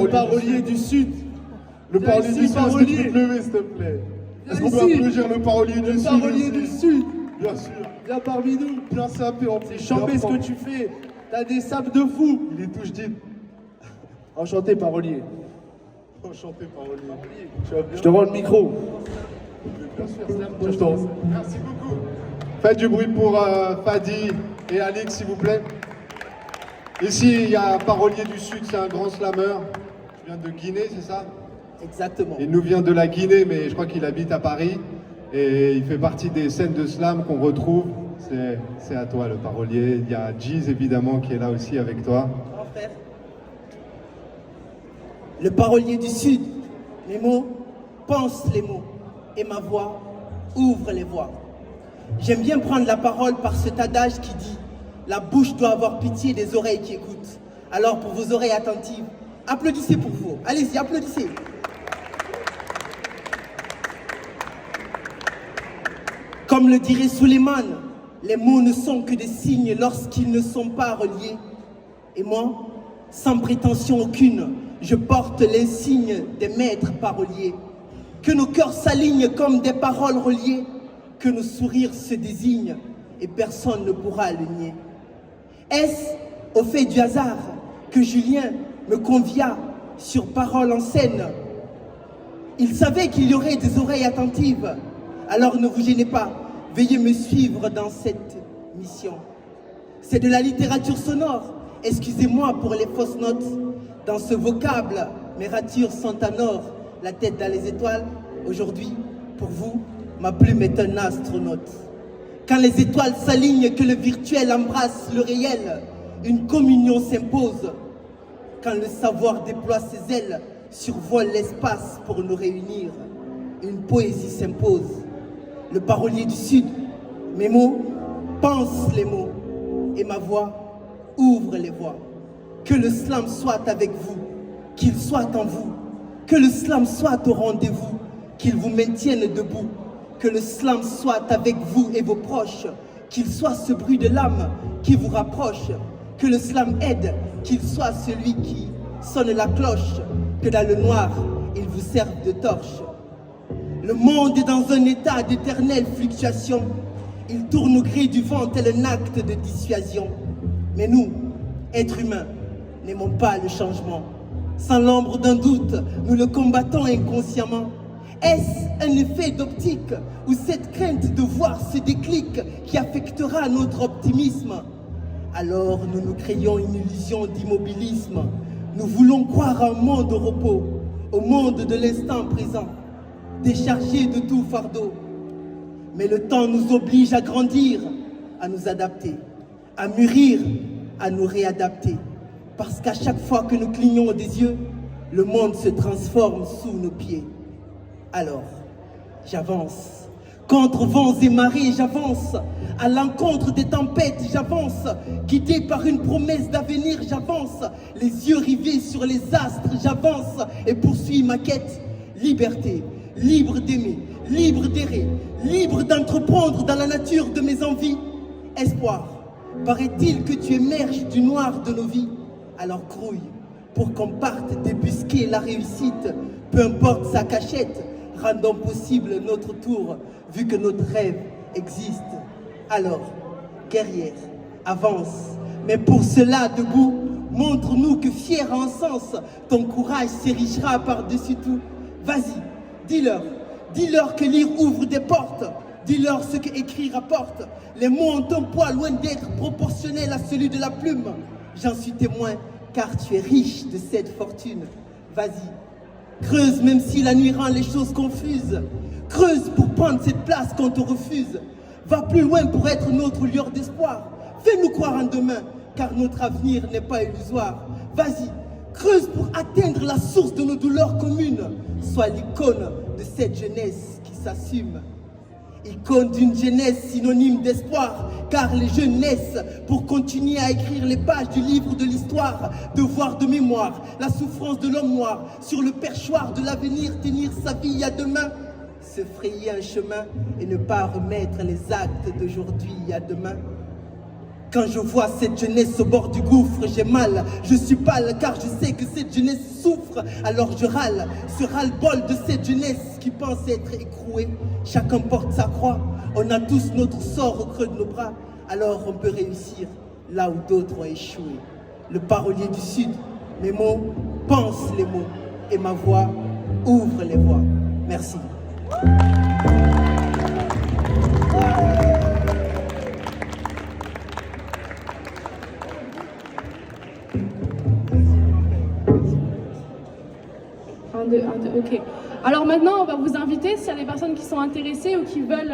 Le parolier du Sud. Le parolier du Sud, est-ce que tu peux te lever, s'il te plaît? Est-ce qu'on peut applaudir le parolier du Sud? Le parolier du Sud. Bien sûr. Viens parmi nous. Bien sapé en plus. C'est chambé ce que tu fais. T'as des sables de fou. Il est touche dit. Enchanté, parolier. Enchanté, parolier. Je te rends le micro. Bien sûr, je t'en. Merci beaucoup. Faites du bruit pour Fadi et Alix, s'il vous plaît. Ici, il y a un parolier du Sud, c'est un grand slammer. Tu viens de Guinée, c'est ça? Exactement. Il nous vient de la Guinée, mais je crois qu'il habite à Paris. Et il fait partie des scènes de slam qu'on retrouve. C'est à toi, le parolier. Il y a Jeez, évidemment, qui est là aussi avec toi. Grand frère. Le parolier du Sud. Mes mots, pense les mots. Et ma voix, ouvre les voies. J'aime bien prendre la parole par cet adage qui dit « La bouche doit avoir pitié des oreilles qui écoutent ». Alors pour vos oreilles attentives, applaudissez pour vous. Allez-y, applaudissez. Comme le dirait Suleiman, les mots ne sont que des signes lorsqu'ils ne sont pas reliés. Et moi, sans prétention aucune, je porte l'insigne des maîtres paroliers. Que nos cœurs s'alignent comme des paroles reliées, que nos sourires se désignent et personne ne pourra le nier. Est-ce au fait du hasard que Julien me convia sur Parole en scène? Il savait qu'il y aurait des oreilles attentives, alors ne vous gênez pas, veuillez me suivre dans cette mission. C'est de la littérature sonore, excusez-moi pour les fausses notes. Dans ce vocable, mes ratures sont en or, la tête dans les étoiles. Aujourd'hui, pour vous, ma plume est un astronaute. Quand les étoiles s'alignent, que le virtuel embrasse le réel, une communion s'impose. Quand le savoir déploie ses ailes, survole l'espace pour nous réunir, une poésie s'impose. Le parolier du Sud, mes mots, pense les mots, et ma voix ouvre les voies. Que le slam soit avec vous, qu'il soit en vous, que le slam soit au rendez-vous, qu'il vous maintienne debout, que le slam soit avec vous et vos proches, qu'il soit ce bruit de l'âme qui vous rapproche, que le slam aide, qu'il soit celui qui sonne la cloche, que dans le noir, il vous serve de torche. Le monde est dans un état d'éternelle fluctuation, il tourne au gré du vent tel un acte de dissuasion. Mais nous, êtres humains, n'aimons pas le changement. Sans l'ombre d'un doute, nous le combattons inconsciemment. Est-ce un effet d'optique ou cette crainte de voir ce déclic qui affectera notre optimisme? Alors nous nous créons une illusion d'immobilisme. Nous voulons croire à un monde au repos, au monde de l'instant présent, déchargé de tout fardeau. Mais le temps nous oblige à grandir, à nous adapter, à mûrir, à nous réadapter. Parce qu'à chaque fois que nous clignons des yeux, le monde se transforme sous nos pieds. Alors, j'avance. Contre vents et marées, j'avance. À l'encontre des tempêtes, j'avance. Guidé par une promesse d'avenir, j'avance. Les yeux rivés sur les astres, j'avance. Et poursuis ma quête. Liberté, libre d'aimer, libre d'errer, libre d'entreprendre dans la nature de mes envies. Espoir, paraît-il que tu émerges du noir de nos vies. Alors grouille, pour qu'on parte débusquer la réussite, peu importe sa cachette, rendons possible notre tour, vu que notre rêve existe. Alors, guerrière, avance, mais pour cela, debout, montre-nous que fier en sens, ton courage s'érigera par-dessus tout. Vas-y, dis-leur que lire ouvre des portes, dis-leur ce que écrire rapporte. Les mots ont un poids loin d'être proportionnel à celui de la plume. J'en suis témoin, car tu es riche de cette fortune. Vas-y, creuse même si la nuit rend les choses confuses. Creuse pour prendre cette place qu'on te refuse. Va plus loin pour être notre lueur d'espoir. Fais-nous croire en demain, car notre avenir n'est pas illusoire. Vas-y, creuse pour atteindre la source de nos douleurs communes. Sois l'icône de cette jeunesse qui s'assume. Icône d'une jeunesse synonyme d'espoir, car les jeunes naissent pour continuer à écrire les pages du livre de l'histoire. Devoir de mémoire, la souffrance de l'homme noir, sur le perchoir de l'avenir, tenir sa vie à demain, se frayer un chemin et ne pas remettre les actes d'aujourd'hui à demain. Quand je vois cette jeunesse au bord du gouffre, j'ai mal, je suis pâle car je sais que cette jeunesse souffre. Alors je râle, ce ras-le-bol de cette jeunesse qui pense être écrouée. Chacun porte sa croix, on a tous notre sort au creux de nos bras. Alors on peut réussir là où d'autres ont échoué. Le parolier du Sud, mes mots pensent les mots et ma voix ouvre les voies. Merci. Un, deux, ok. Alors maintenant, on va vous inviter, s'il y a des personnes qui sont intéressées ou qui veulent...